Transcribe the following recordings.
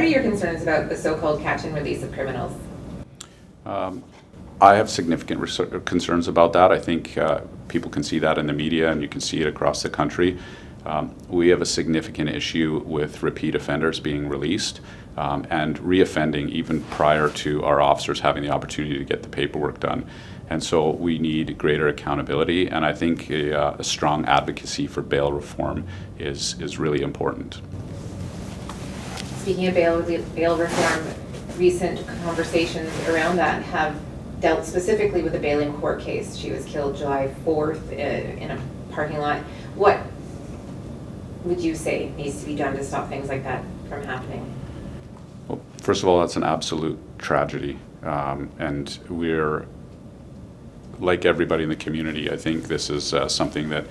What are your concerns about the so-called catch and release of criminals? I have significant concerns about that. I think people can see that in the media, and you can see it across the country. We have a significant issue with repeat offenders being released and reoffending even prior to our officers having the opportunity to get the paperwork done. And so we need greater accountability, and I think a strong advocacy for bail reform is really important. Speaking of bail reform, recent conversations around that have dealt specifically with the Bailey Court case. She was killed July 4th in a parking lot. What would you say needs to be done to stop things like that from happening? Well, first of all, that's an absolute tragedy. And we're, like everybody in the community, I think this is something that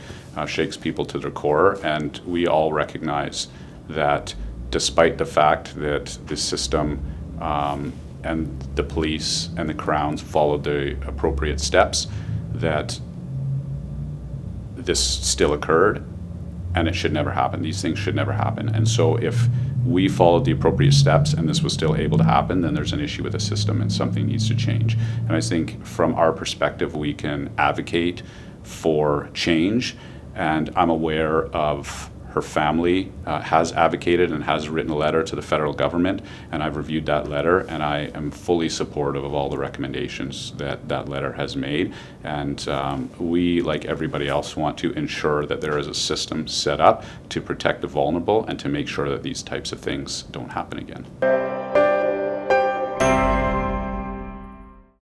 shakes people to their core. And we all recognize that despite the fact that the system and the police and the Crowns followed the appropriate steps, that this still occurred, and it should never happen. These things should never happen. And so if we followed the appropriate steps and this was still able to happen, then there's an issue with the system and something needs to change. And I think from our perspective, we can advocate for change. And I'm aware of her family has advocated and has written a letter to the federal government, and I've reviewed that letter, and I am fully supportive of all the recommendations that that letter has made. And we, like everybody else, want to ensure that there is a system set up to protect the vulnerable and to make sure that these types of things don't happen again.